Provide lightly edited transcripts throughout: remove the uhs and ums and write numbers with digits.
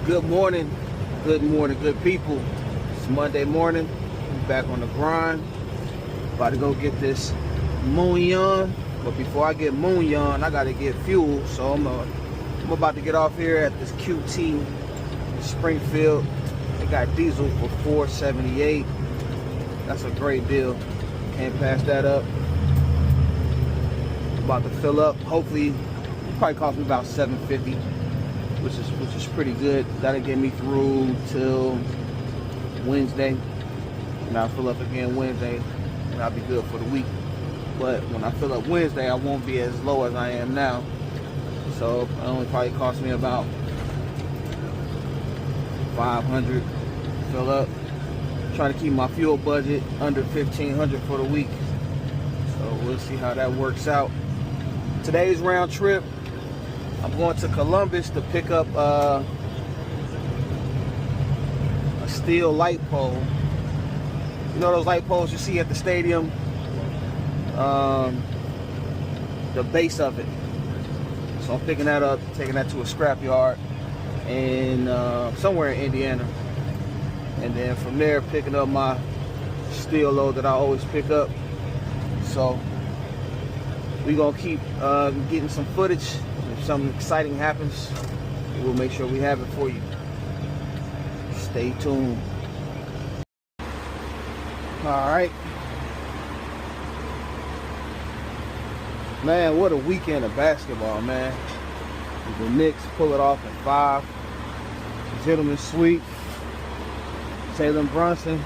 Good morning, good people. It's Monday morning. I'm back on the grind. About to go get this moon. But before I get moon, I gotta get fuel. So I'm about to get off here at this QT in Springfield. They got diesel for $4.78. That's a great deal. Can't pass that up. About to fill up. Hopefully, probably cost me about $7.50, which is pretty good. That'll get me through till Wednesday, and I'll fill up again Wednesday, and I'll be good for the week. But when I fill up Wednesday, I won't be as low as I am now. So it only probably cost me about $500 to fill up. Trying to keep my fuel budget under $1,500 for the week. So we'll see how that works out. Today's round trip, I'm going to Columbus to pick up a steel light pole. You know those light poles you see at the stadium? The base of it. So I'm picking that up, taking that to a scrapyard in somewhere in Indiana. And then from there, picking up my steel load that I always pick up. So we're gonna keep getting some footage. If something exciting happens, we'll make sure we have it for you. Stay tuned. All right. Man, what a weekend of basketball, man. The Knicks pull it off in 5. Gentleman's sweep. Jalen Brunson.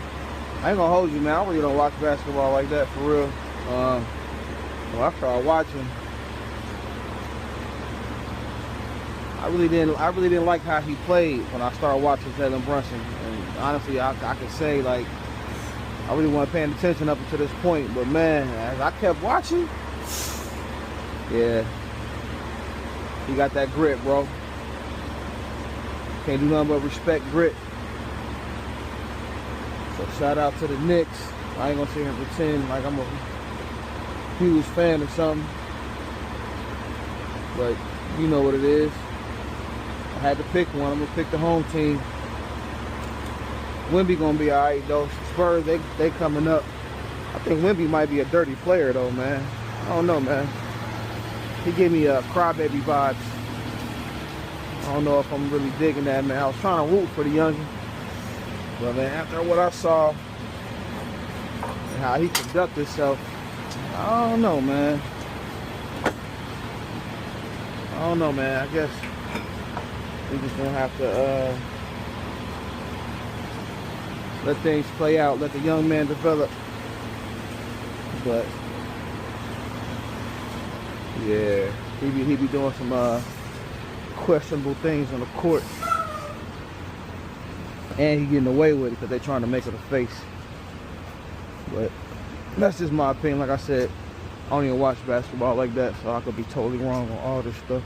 I ain't gonna hold you, man. I really don't watch basketball like that for real. When I started watching, I really didn't like how he played when I started watching Jalen Brunson. And honestly, I could say, like, I really wasn't paying attention up until this point. But man, as I kept watching, yeah, he got that grit, bro. Can't do nothing but respect grit. So shout out to the Knicks. I ain't gonna sit here and pretend like I'm a huge fan or something, but you know what it is. I had to pick one. I'm gonna pick the home team. Wemby gonna be alright though. Spurs, they coming up. I think Wemby might be a dirty player though, man. I don't know, man. He gave me crybaby vibes. I don't know if I'm really digging that, man. I was trying to root for the youngin', but man, after what I saw and how he conducted himself, I don't know, man. I guess we just gonna have to let things play out, let the young man develop. But yeah, he be doing some questionable things on the court, and he getting away with it because they're trying to make it a face. But that's just my opinion. Like I said, I don't even watch basketball like that, so I could be totally wrong on all this stuff.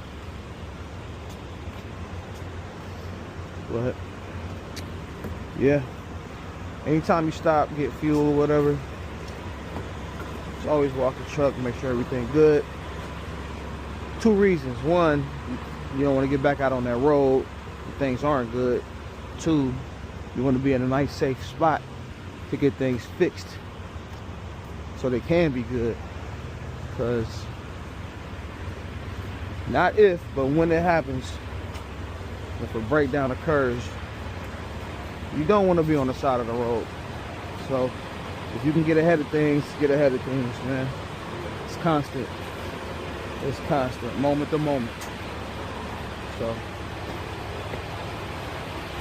But yeah, anytime you stop, get fuel or whatever, just always walk the truck, make sure everything's good. 2 reasons. 1, you don't want to get back out on that road if things aren't good. 2, you want to be in a nice safe spot to get things fixed so they can be good. Because not if, but when it happens, if a breakdown occurs, you don't want to be on the side of the road. So if you can get ahead of things, man. It's constant. It's constant, moment to moment. So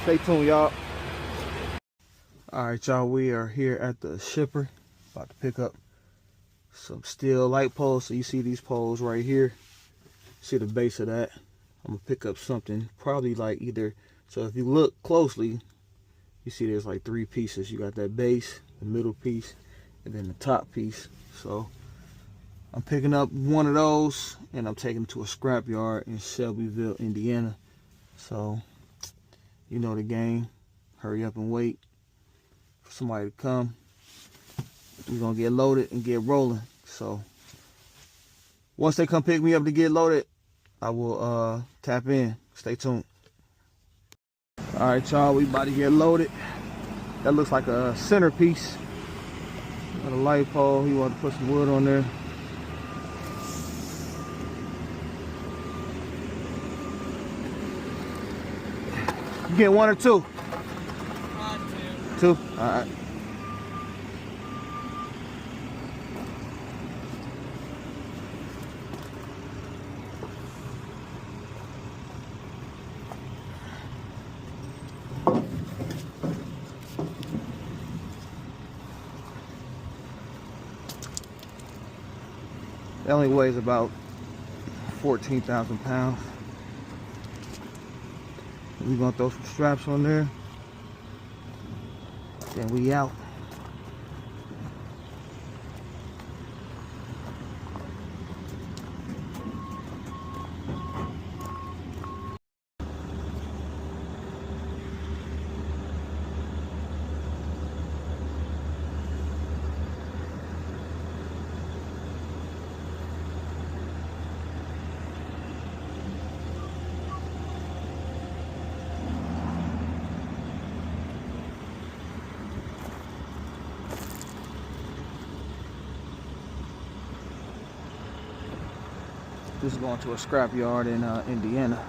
stay tuned, y'all. All right, y'all, we are here at the shipper, about to pick up some steel light poles. So you see these poles right here, see the base of that. I'm gonna pick up something probably like either, so if you look closely, you see there's like 3 pieces. You got that base, the middle piece, and then the top piece. So I'm picking up one of those and I'm taking it to a scrapyard in Shelbyville, Indiana. So you know the game. Hurry up and wait for somebody to come. We're gonna get loaded and get rolling. So once they come pick me up to get loaded, I will tap in. Stay tuned. All right, y'all, we about to get loaded. That looks like a centerpiece. Got a light pole. He wanted to put some wood on there. You get one or two? Two. All right. It only weighs about 14,000 pounds. We're gonna throw some straps on there. Then we out. This is going to a scrap yard in Indiana.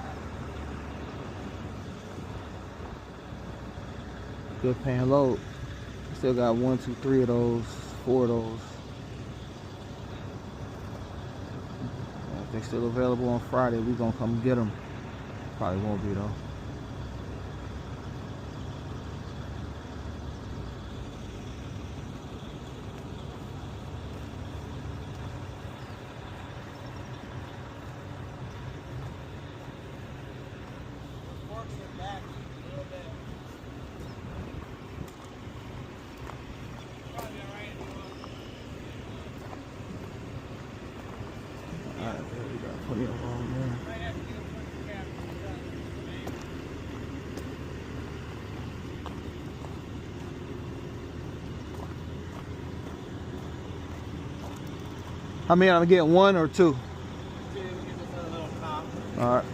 Good paying load. Still got 1, 2, 3 of those, 4 of those. If they're still available on Friday, we're gonna come get them. Probably won't be though. Alright, we got plenty of room there. I mean, I'm getting 1 or 2. Alright.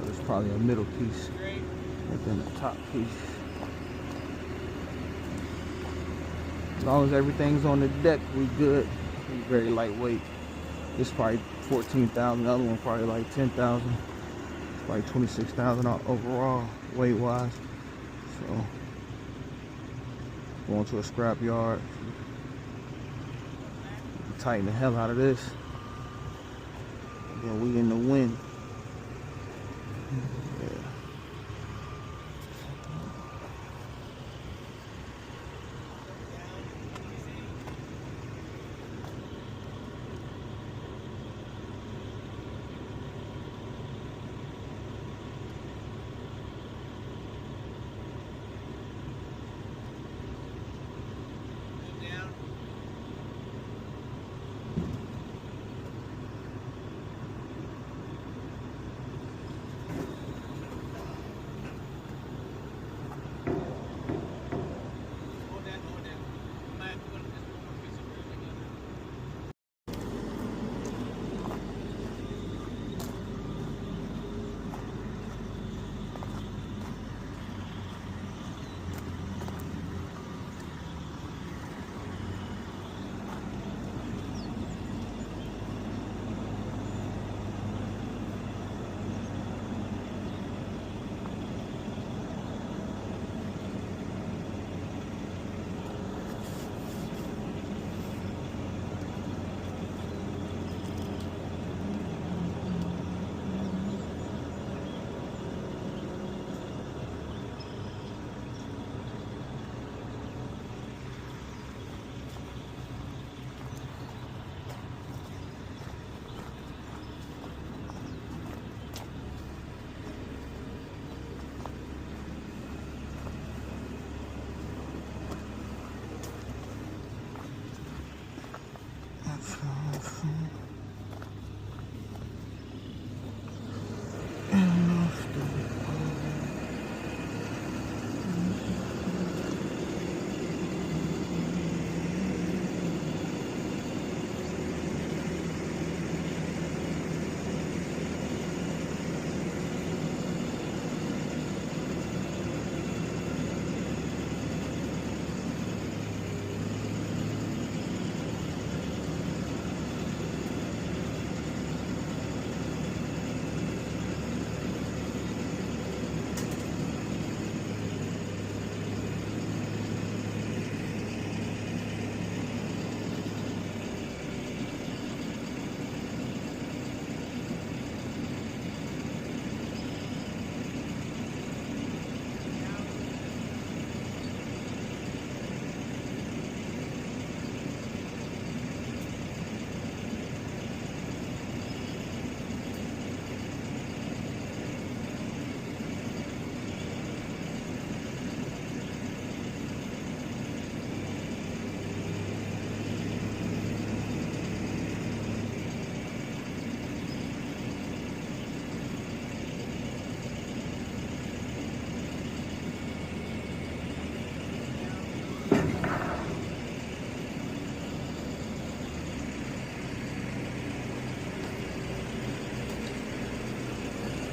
There's probably a middle piece and then the top piece. As long as everything's on the deck, we good. It's very lightweight. This probably 14,000. The other one probably like 10,000. It's probably 26,000 overall weight wise. So going to a scrap yard. Tighten the hell out of this. And then we in the wind. Yeah.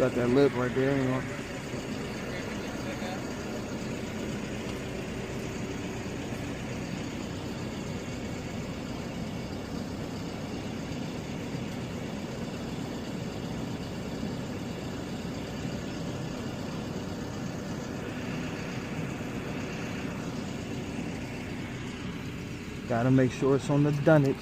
Got that lip right there, you know. Gotta make sure it's on the dunnage.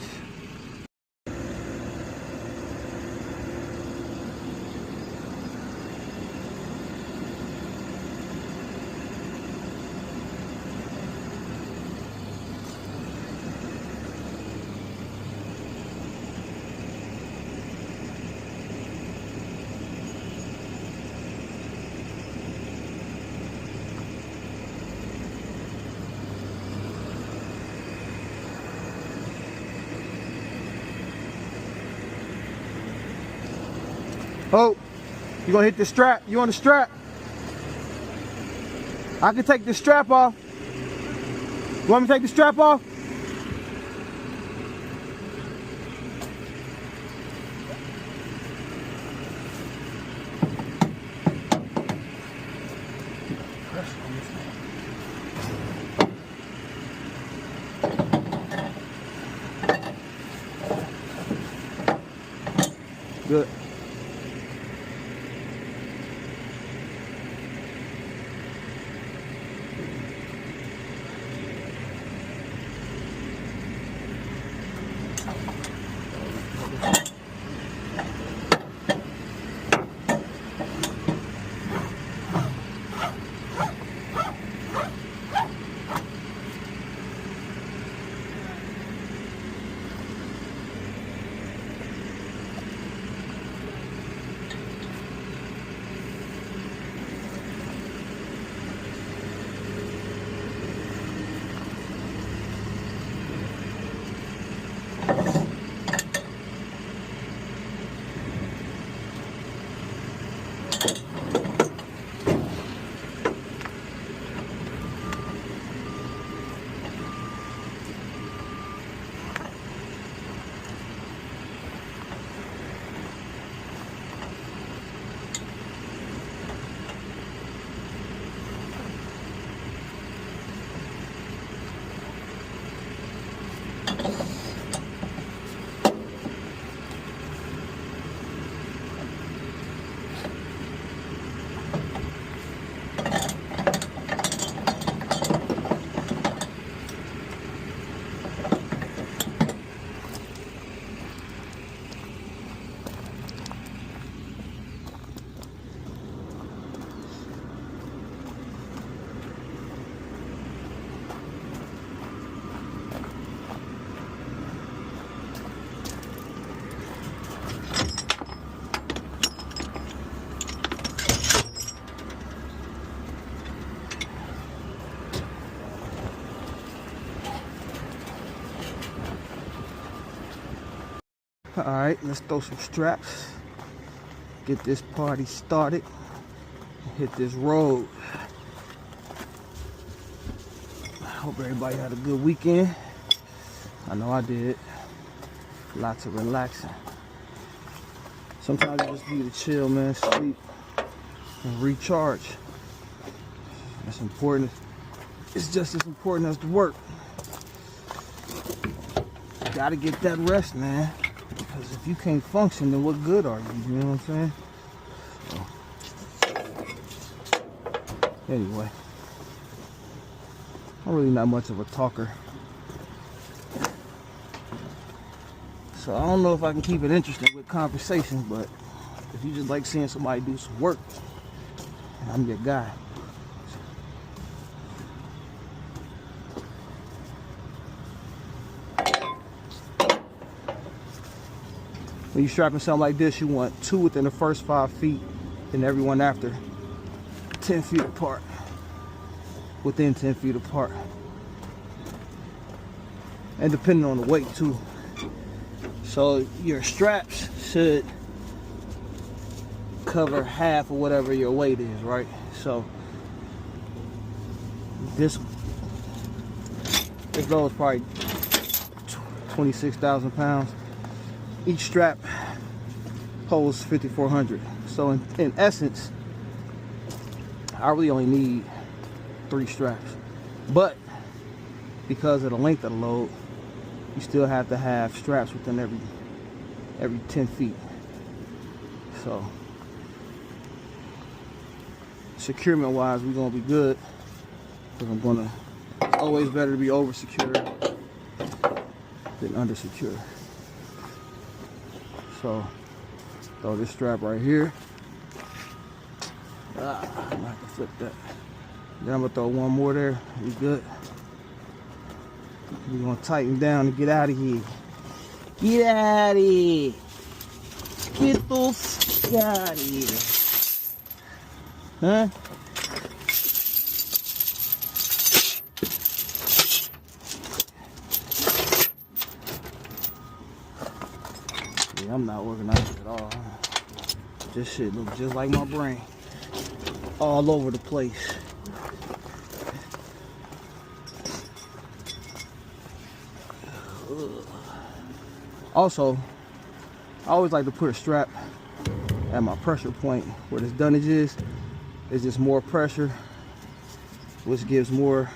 Oh, you gonna hit the strap? You on the strap? I can take the strap off. You want me to take the strap off? Good. Alright, let's throw some straps. Get this party started. Hit this road. I hope everybody had a good weekend. I know I did. Lots of relaxing. Sometimes you just need to chill, man, sleep, and recharge. That's important. It's just as important as the work. You gotta get that rest, man. Because if you can't function, then what good are you? You know what I'm saying? So, anyway, I'm really not much of a talker. So I don't know if I can keep it interesting with conversations, but if you just like seeing somebody do some work, I'm your guy. When you're strapping something like this, you want 2 within the first 5 feet and everyone after 10 feet apart, within 10 feet apart. And depending on the weight too. So your straps should cover half of whatever your weight is, right? So this load is probably 26,000 pounds. Each strap holds 5,400. So in essence, I really only need 3 straps. But because of the length of the load, you still have to have straps within every 10 feet. So securement wise, we're gonna be good. Because it's always better to be over secure than under secure. So throw this strap right here. I'm gonna have to flip that. Then I'm gonna throw one more there. We good. We're gonna tighten down and get out of here. Get out of here. Get the fuck out of here. Huh? Yeah, I'm not organized at all. This shit looks just like my brain. All over the place. Also, I always like to put a strap at my pressure point where this dunnage is. It's just more pressure, which gives more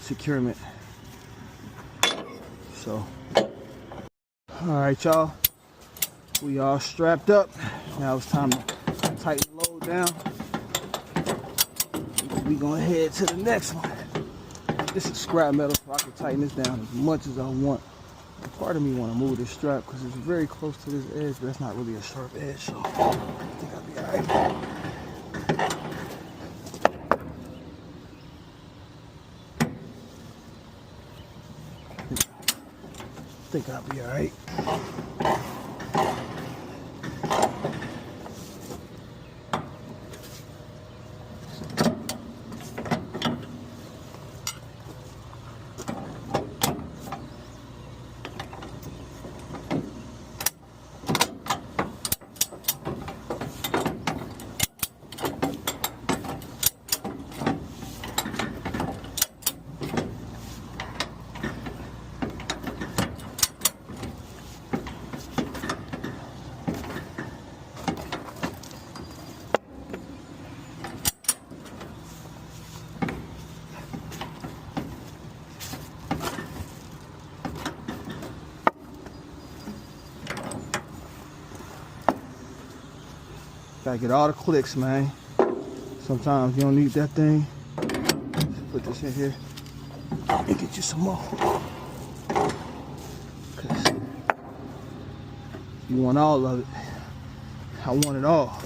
securement. So, all right, y'all. We all strapped up. Now it's time to tighten the load down. We gonna head to the next one. This is scrap metal, so I can tighten this down as much as I want. Part of me want to move this strap because it's very close to this edge, but that's not really a sharp edge, so I think I'll be alright. I think I'll be alright. Gotta get all the clicks, man. Sometimes you don't need that thing. Just put this in here and get you some more. Cause you want all of it. I want it all.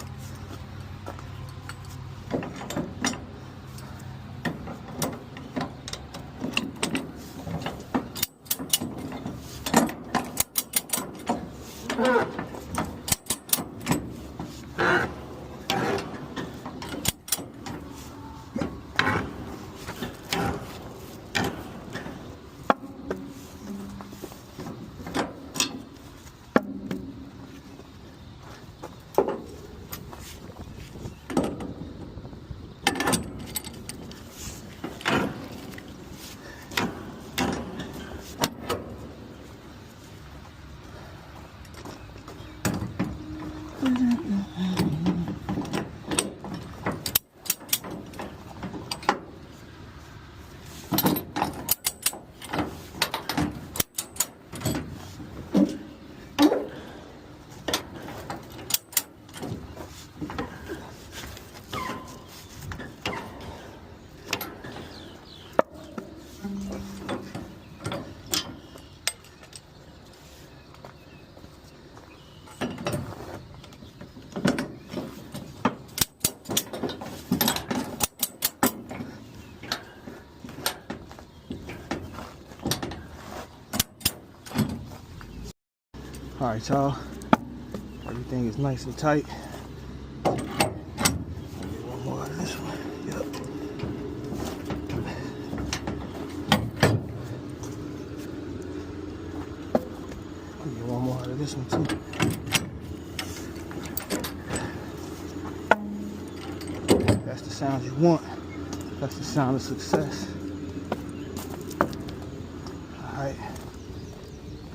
All right, y'all. Everything is nice and tight. I'll get one more out of this one. Yep. I'll get one more out of this one too. That's the sound you want. That's the sound of success. All right.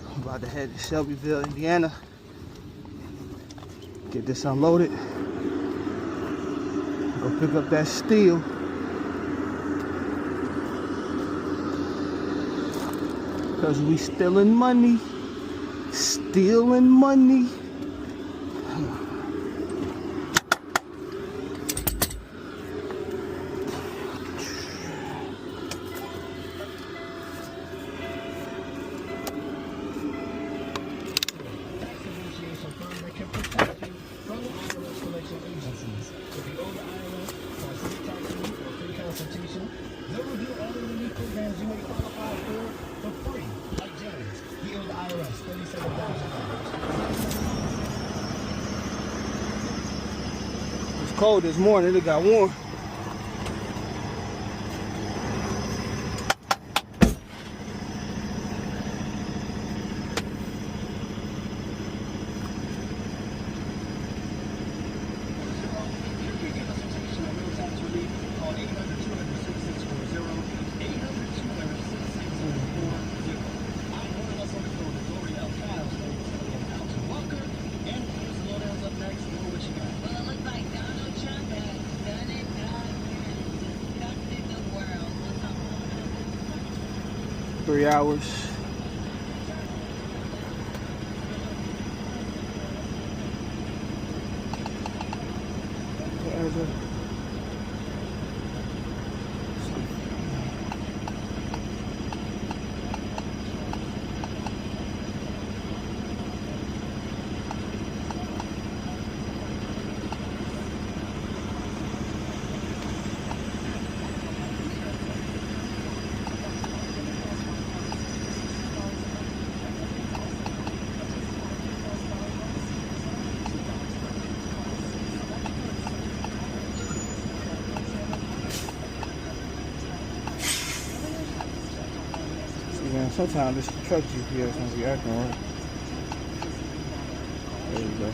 I'm about to head to Shelbyville, Indiana. Get this unloaded. Go pick up that steel. Cause we stealing money. Stealing money. They'll review all the unique programs you may qualify for free, like James. He owed the IRS $37,000. It's cold this morning, it got warm. What you got? Well, it looks like Donald Trump has done it again. Disgusted the world. What's up? 3 hours. Man, sometimes this truck GPS don't be acting right. There we go.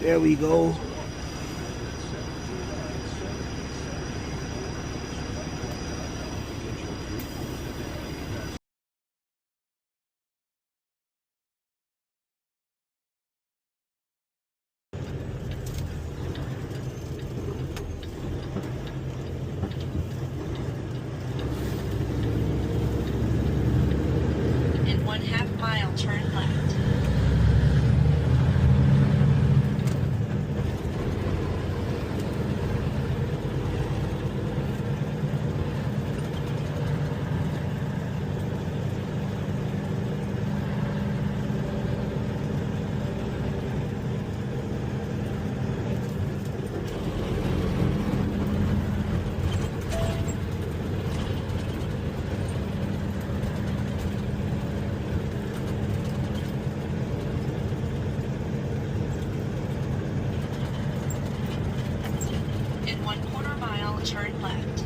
There we go. In 1/2 mile, turn left. In 1/4 mile, turn left.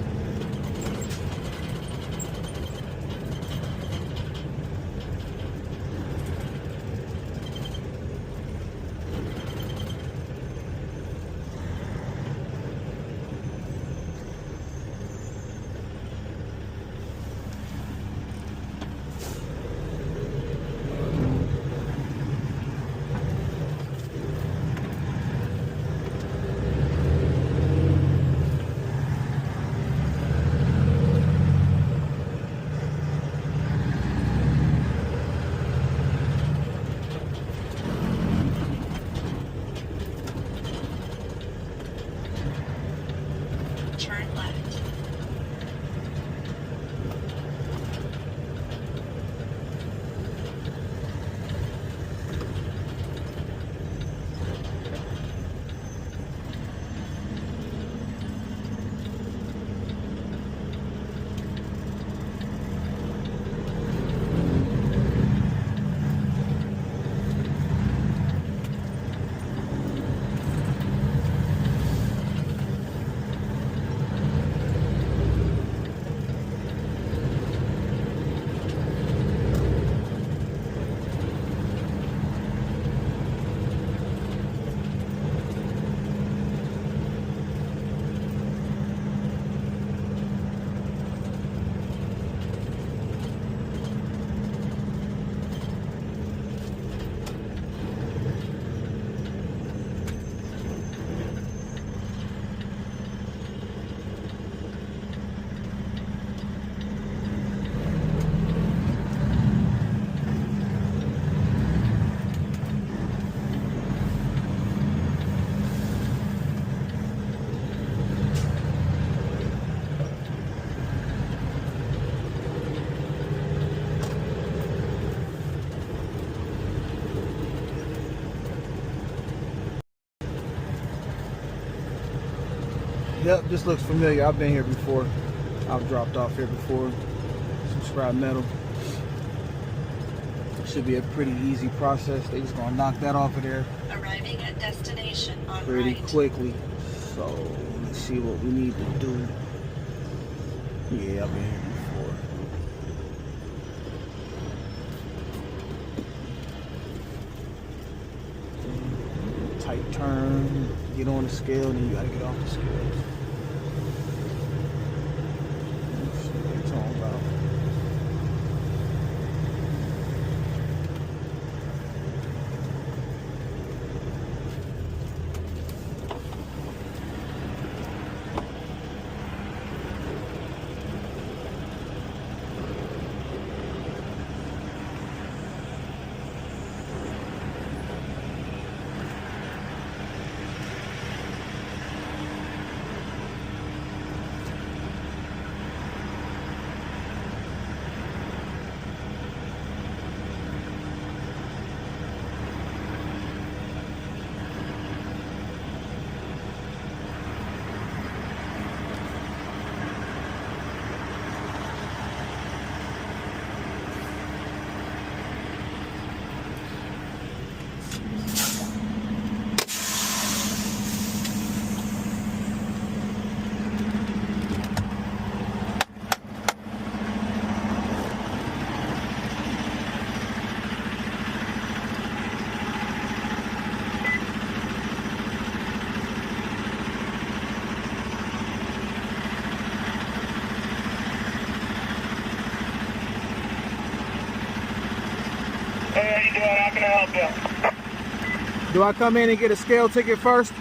Yep, this looks familiar. I've been here before. I've dropped off here before. Some scrap metal. Should be a pretty easy process. They just gonna knock that off of there Arriving at destination on pretty right. quickly. So let's see what we need to do. Yeah, I've been here before. Tight turn, get on the scale, then you gotta get off the scales. Let's see what they're talking about. Hey, how you doing? How can I help you? Do I come in and get a scale ticket first? You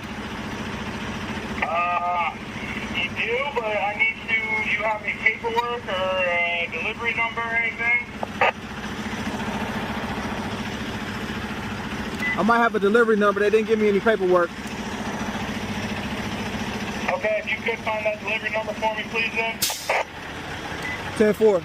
do, but I need to, you have any paperwork or delivery number or anything? I might have a delivery number. They didn't give me any paperwork. Okay, if you could find that delivery number for me, please, then. 10-4.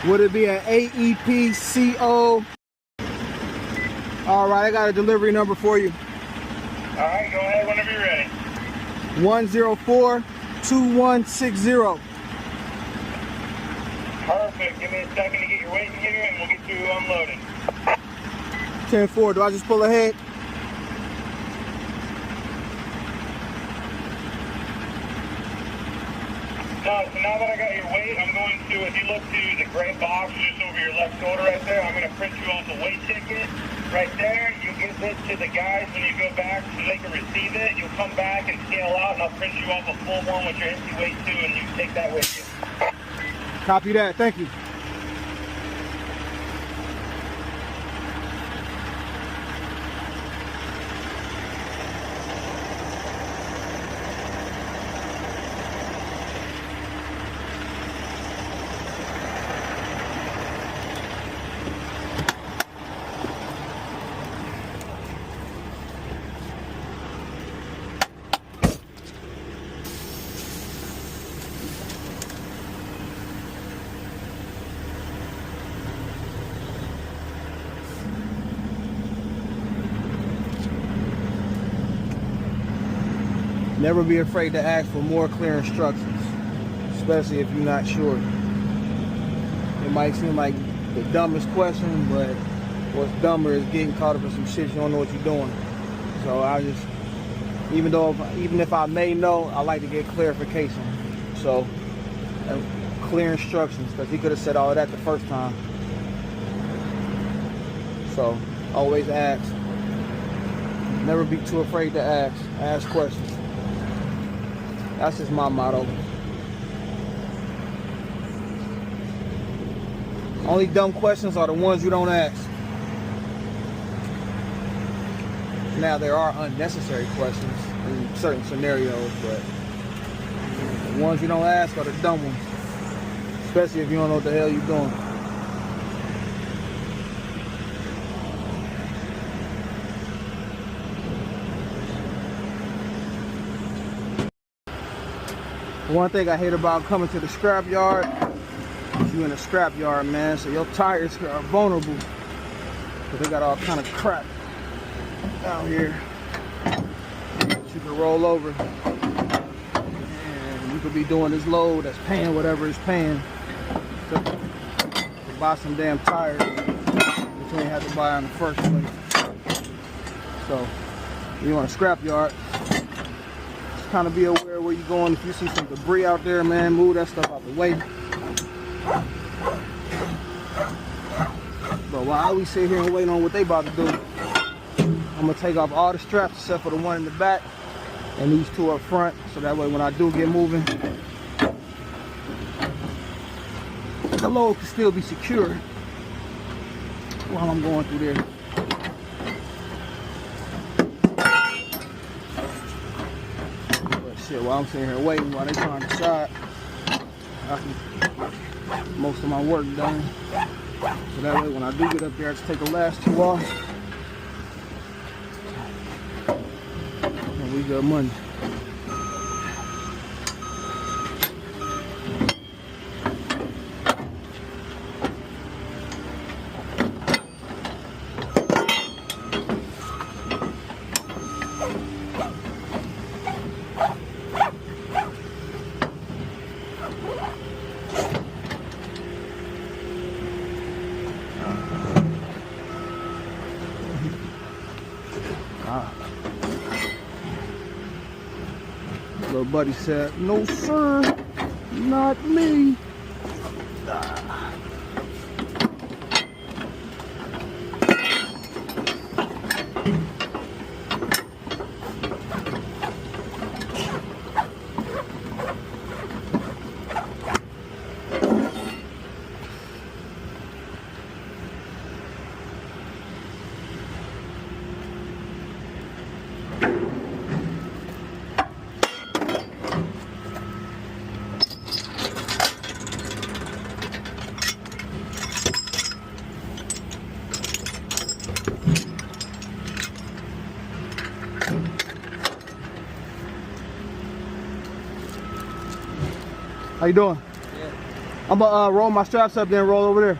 Would it be an AEPCO? All right, I got a delivery number for you. All right, go ahead whenever you're ready. 104-2160. Perfect. Give me a second to get your weight in here, and we'll get you unloaded. 10-4. Do I just pull ahead? No, so now that I got your weight, I'm going to, if you look to the gray box just over your left shoulder right there, I'm going to print you off a weight ticket right there. You give this to the guys when you go back so they can receive it. You'll come back and scale out, and I'll print you off a full one with your empty weight too, and you can take that with you. Copy that. Thank you. Never be afraid to ask for more clear instructions, especially if you're not sure. It might seem like the dumbest question, but what's dumber is getting caught up in some shit you don't know what you're doing. So I just, even if I may know, I like to get clarification. So clear instructions, because he could have said all of that the first time. So always ask. Never be too afraid to ask. Ask questions. That's just my motto. Only dumb questions are the ones you don't ask. Now there are unnecessary questions in certain scenarios, but the ones you don't ask are the dumb ones, especially if you don't know what the hell you're doing. One thing I hate about coming to the scrap yard, you in a scrap yard, man, so your tires are vulnerable because they got all kind of crap down here that you can roll over, and you could be doing this load that's paying whatever it's paying to buy some damn tires that you ain't have to buy in the first place. So you want a scrap yard, just kind of be aware where you're going. If you see some debris out there, man, move that stuff out the way. But while we sit here and wait on what they about to do, I'm gonna take off all the straps except for the one in the back and these two up front, so that way when I do get moving, the load can still be secure while I'm going through there. But shit, while I'm sitting here waiting, while they trying to decide, I can get most of my work done. So that way when I do get up there, I just take the last two off. And we got money. Little buddy said, "No sir, not me." How you doing? Yeah. I'm gonna roll my straps up, then roll over there.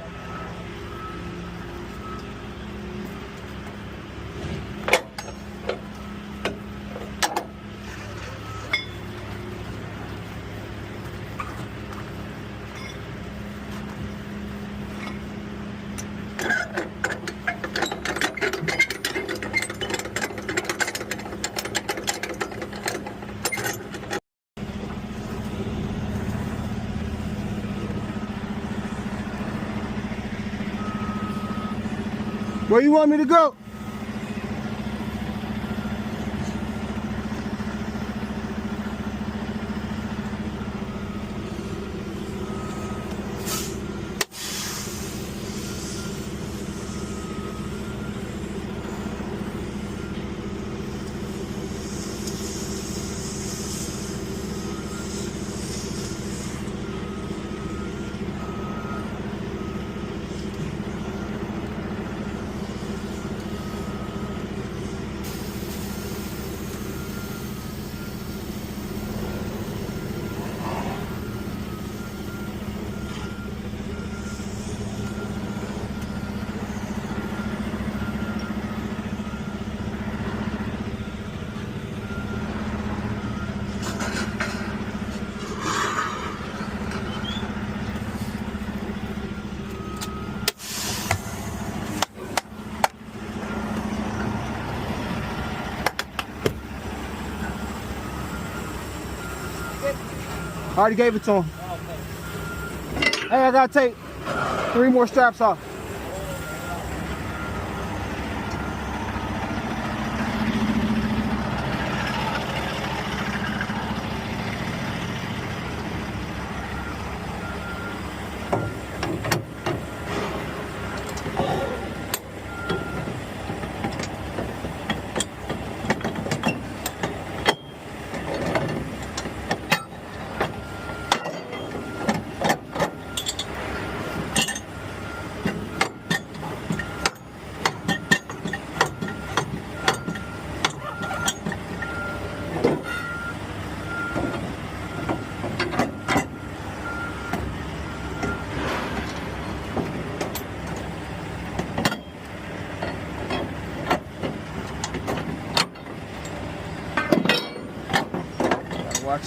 Where you want me to go? I already gave it to him. Hey, I gotta take 3 more straps off.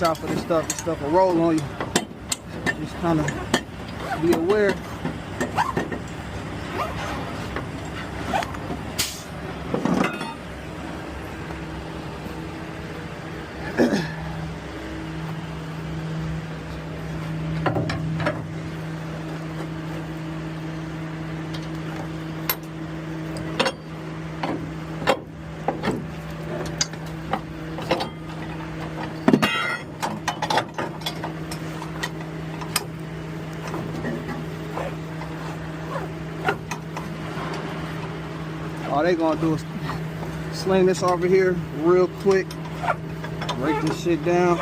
watch out for this stuff. This stuff will roll on you. Just kind of be aware. All they gonna do is sling this over here real quick, break this shit down.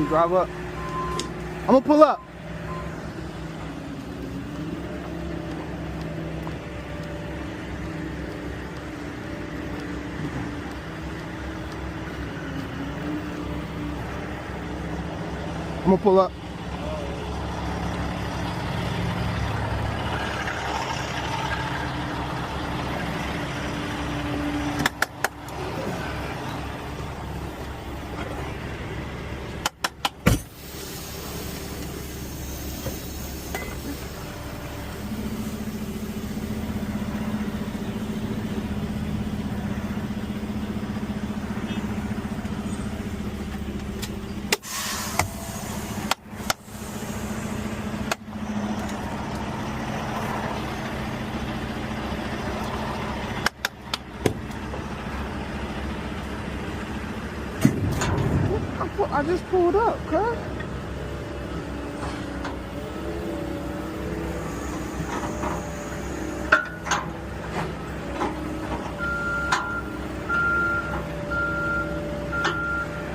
Drive up. I'm gonna pull up. I'm gonna pull up. I just pulled up, cuz.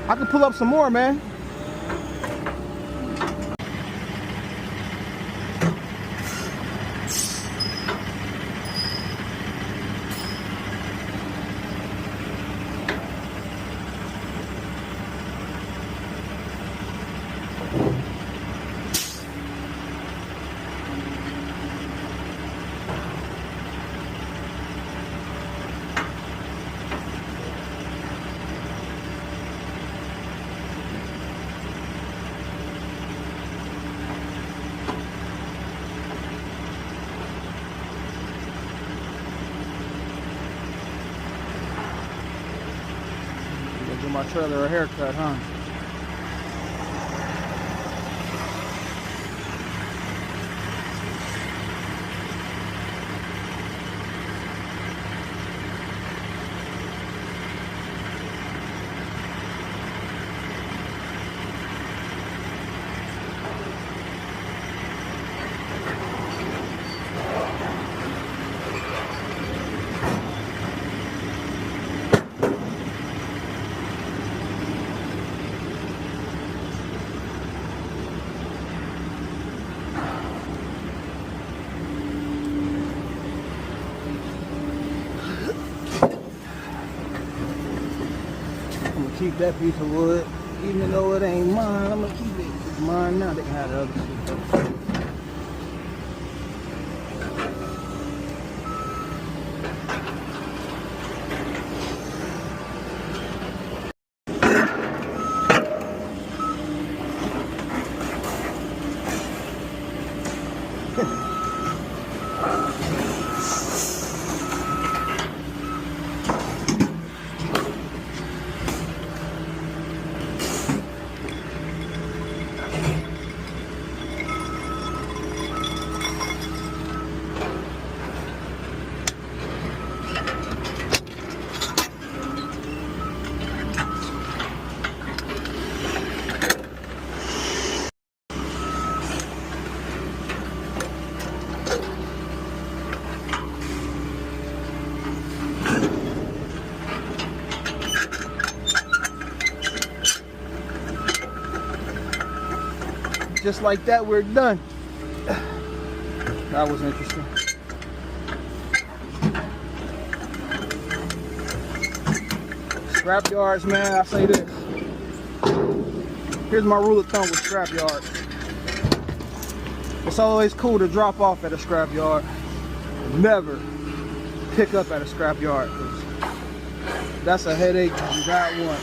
I can pull up some more, man. Give my trailer a haircut, huh? I'm gonna keep that piece of wood, even though it ain't mine. I'm gonna keep it. It's mine now. They can have the other shit. Just like that, we're done. That was interesting. Scrap yards, man, I say this. Here's my rule of thumb with scrap yards. It's always cool to drop off at a scrap yard. Never pick up at a scrap yard, 'cause that's a headache. You got one.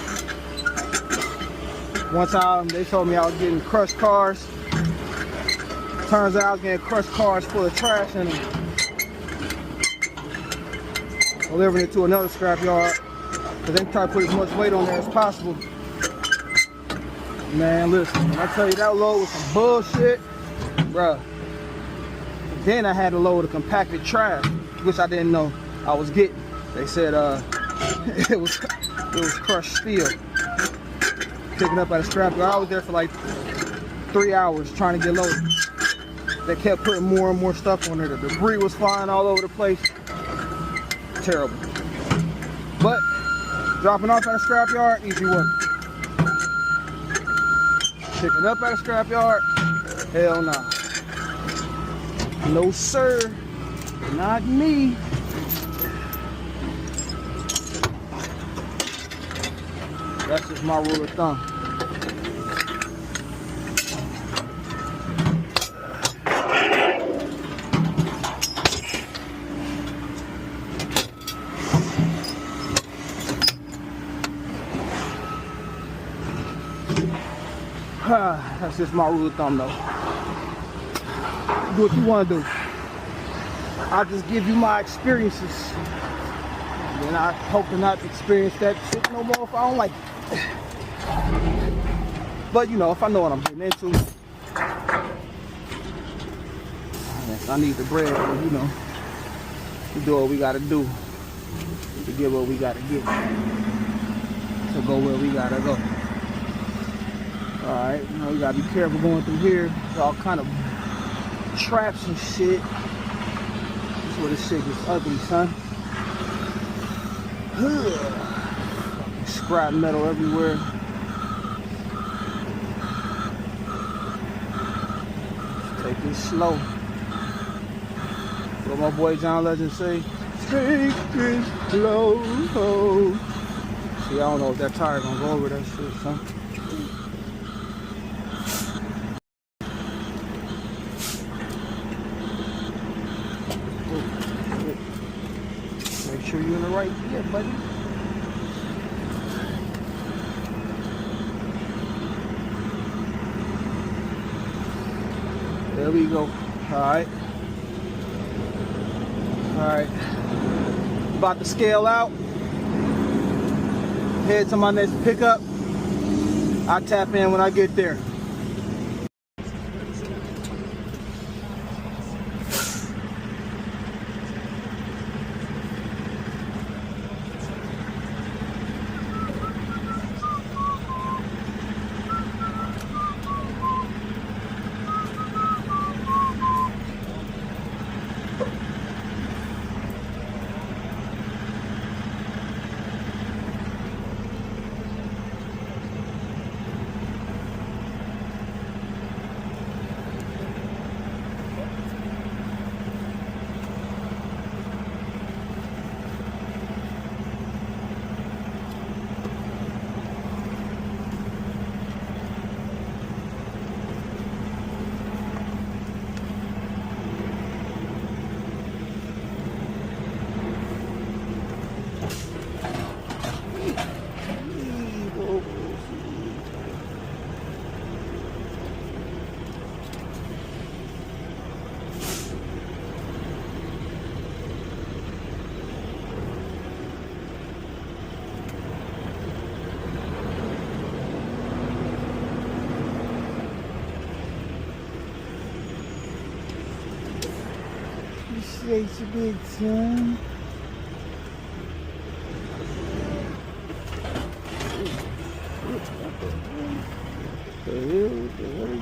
One time they told me I was getting crushed cars. Turns out I was getting crushed cars full of trash in them. Delivering it to another scrap yard, because they try to put as much weight on there as possible. Man, listen, when I tell you that load was some bullshit, bruh. Then I had a load of compacted trash, which I didn't know I was getting. They said it was crushed steel. Picking up at a scrap yard. I was there for like 3 hours trying to get loaded. They kept putting more and more stuff on there. The debris was flying all over the place. Terrible. But dropping off at a scrap yard, easy work. Picking up at a scrap yard, hell no. No sir, not me. That's just my rule of thumb. That's just my rule of thumb, though. Do what you want to do. I'll just give you my experiences. And I hope to not experience that shit no more if I don't like it. But, you know, if I know what I'm getting into, if I need the bread, then, you know, we do what we got to do to get what we got to get, to go where we got to go. Alright, you know, you gotta be careful going through here. There's all kind of traps and shit. This is where this shit gets ugly, son. Fucking scrap metal everywhere. Take it slow. What my boy John Legend say? Take it slow. See, I don't know if that tire gonna go over that shit, son. Make sure you're in the right gear, buddy. There we go. Alright. Alright. About to scale out. Head to my next pickup. I'll tap in when I get there. Appreciate you, big son. The hell?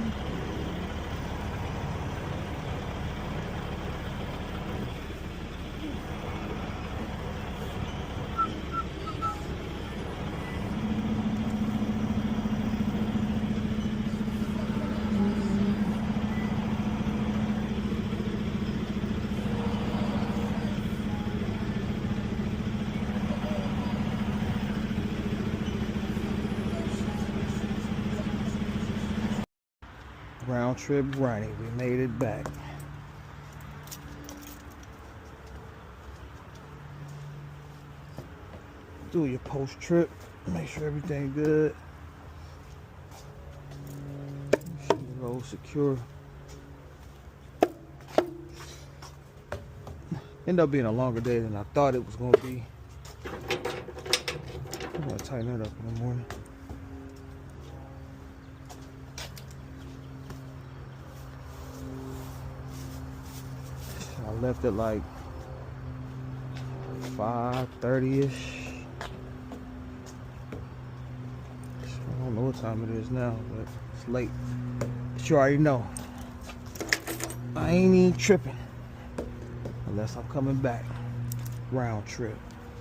Round trip running, we made it back. Do your post trip, make sure everything good. Make sure the road secure. Ended up being a longer day than I thought it was gonna be. I'm gonna tighten that up in the morning. I left at like 5:30ish. I don't know what time it is now, but it's late. But you already know. I ain't even tripping unless I'm coming back. Round trip.